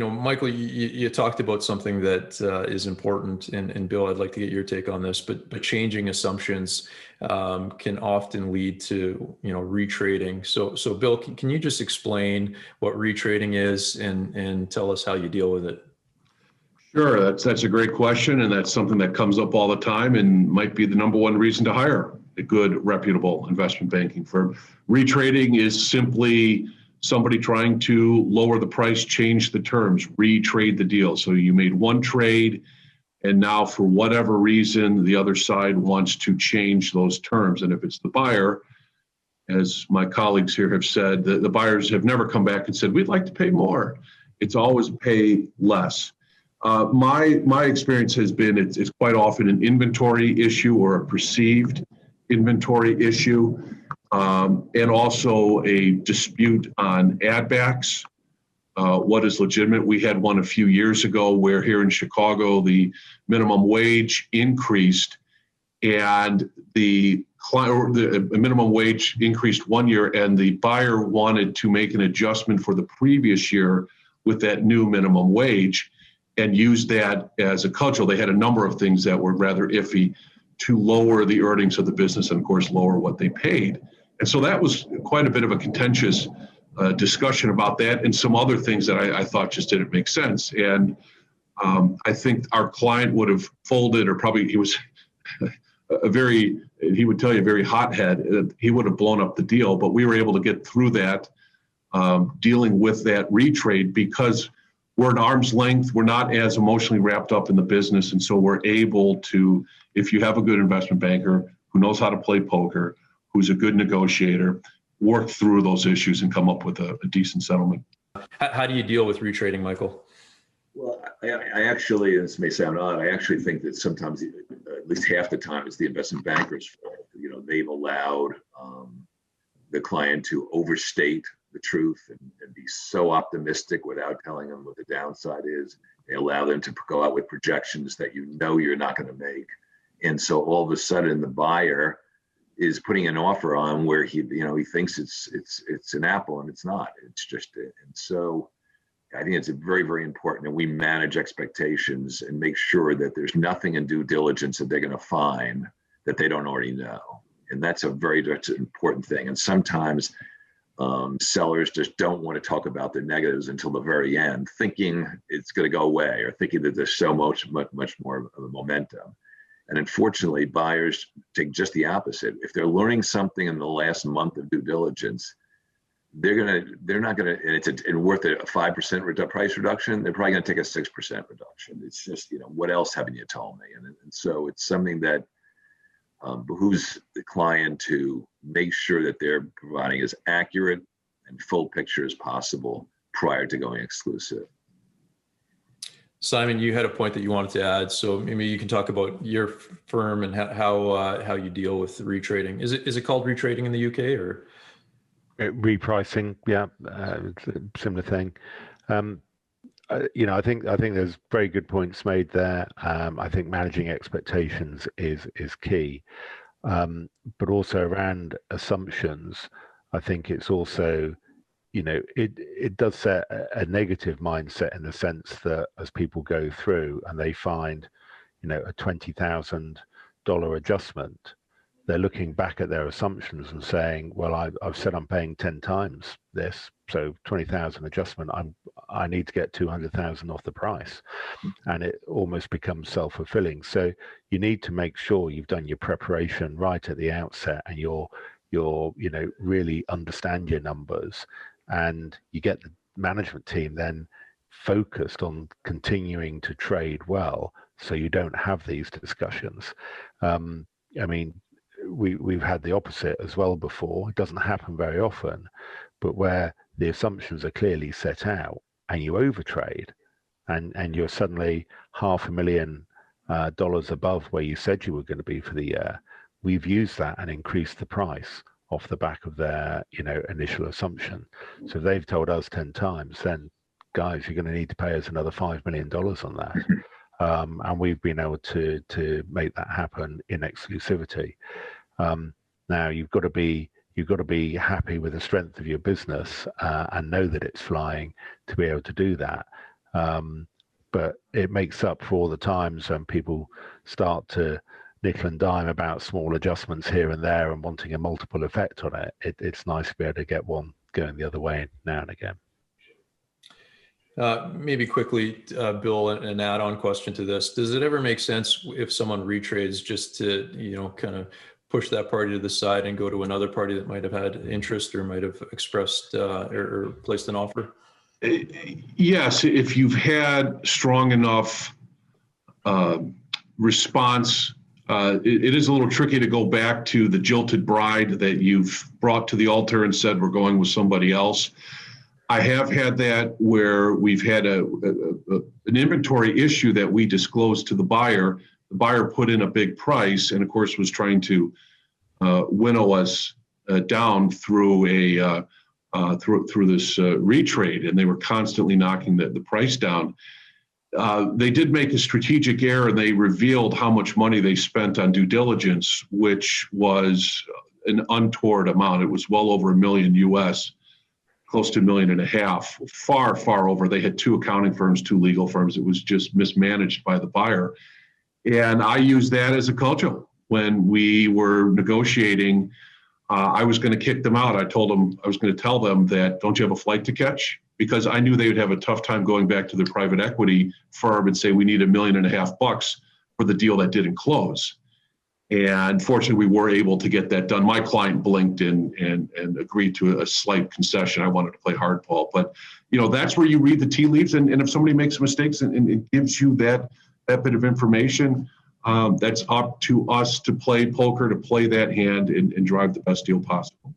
Michael, you talked about something that is important, and Bill, I'd like to get your take on this, but changing assumptions can often lead to, retrading. So Bill, can you just explain what retrading is and tell us how you deal with it? Sure, that's a great question, and that's something that comes up all the time and might be the number one reason to hire a good, reputable investment banking firm. Retrading is simply somebody trying to lower the price, change the terms, retrade the deal. So you made one trade, and now for whatever reason, the other side wants to change those terms. And if it's the buyer, as my colleagues here have said, the buyers have never come back and said, we'd like to pay more. It's always pay less. My experience has been it's quite often an inventory issue or a perceived inventory issue, and also a dispute on add backs. What is legitimate? We had one a few years ago where here in Chicago, the minimum wage increased, and the minimum wage increased one year, and the buyer wanted to make an adjustment for the previous year with that new minimum wage and use that as a cudgel. They had a number of things that were rather iffy to lower the earnings of the business and, of course, lower what they paid. And so that was quite a bit of a contentious discussion about that and some other things that I thought just didn't make sense. And I think our client would have folded, or probably he was he would tell you, very hothead. He would have blown up the deal, but we were able to get through that, dealing with that retrade because we're at arm's length. We're not as emotionally wrapped up in the business. And so we're able to, if you have a good investment banker who knows how to play poker, who's a good negotiator, work through those issues and come up with a decent settlement. How do you deal with retrading, Michael? Well, I actually, and this may sound odd, I actually think that sometimes, at least half the time, it's the investment banker's fault. They've allowed the client to overstate the truth and be so optimistic without telling them what the downside is. They allow them to go out with projections that you're not going to make. And so all of a sudden the buyer is putting an offer on where he thinks it's an apple and it's not. It's just it. And so I think it's very, very important that we manage expectations and make sure that there's nothing in due diligence that they're going to find that they don't already know. And that's an important thing. And sometimes sellers just don't want to talk about their negatives until the very end, thinking it's going to go away or thinking that there's so much more of a momentum. And unfortunately, buyers take just the opposite. If they're learning something in the last month of due diligence, they're not gonna, and it's worth a 5% price reduction. They're probably gonna take a 6% reduction. It's just, what else haven't you told me? And so it's something that behooves the client to make sure that they're providing as accurate and full picture as possible prior to going exclusive. Simon, you had a point that you wanted to add, so maybe you can talk about your firm and how you deal with retrading. Is it called retrading in the UK or? Repricing, yeah, it's a similar thing. I think there's very good points made there. I think managing expectations is key, but also around assumptions. I think it's also, it does set a negative mindset in the sense that as people go through and they find, a $20,000 adjustment, they're looking back at their assumptions and saying, well, I've said I'm paying 10 times this, so 20,000 adjustment, I need to get 200,000 off the price. And it almost becomes self-fulfilling. So you need to make sure you've done your preparation right at the outset and you're really understand your numbers, and you get the management team then focused on continuing to trade well so you don't have these discussions. We've had the opposite as well before. It doesn't happen very often, but where the assumptions are clearly set out and you overtrade and you're suddenly $500,000 above where you said you were going to be for the year. We've used that and increased the price off the back of their initial assumption. So if they've told us 10 times, then guys, you're going to need to pay us another $5 million on that. And we've been able to make that happen in exclusivity. Now you've got to be happy with the strength of your business and know that it's flying to be able to do that. But it makes up for all the times when people start to nickel and dime about small adjustments here and there and wanting a multiple effect on it. It's nice to be able to get one going the other way now and again. Maybe quickly, Bill, an add-on question to this. Does it ever make sense if someone retrades just to, kind of push that party to the side and go to another party that might have had interest or might have expressed or placed an offer? Yes, if you've had strong enough response, it is a little tricky to go back to the jilted bride that you've brought to the altar and said, we're going with somebody else. I have had that where we've had an inventory issue that we disclosed to the buyer. The buyer put in a big price and, of course, was trying to winnow us down through through this retrade, and they were constantly knocking the price down. They did make a strategic error, and they revealed how much money they spent on due diligence, which was an untoward amount. It was well over $1 million US, close to $1.5 million, far, far over. They had 2 accounting firms, 2 legal firms. It was just mismanaged by the buyer. And I used that as a cudgel when we were negotiating. I was going to kick them out. I told them, I was going to tell them that, don't you have a flight to catch? Because I knew they would have a tough time going back to their private equity firm and say, we need $1.5 million for the deal that didn't close. And fortunately, we were able to get that done. My client blinked and agreed to a slight concession. I wanted to play hardball. But, that's where you read the tea leaves. And if somebody makes mistakes and it gives you that bit of information, that's up to us to play poker, to play that hand and drive the best deal possible.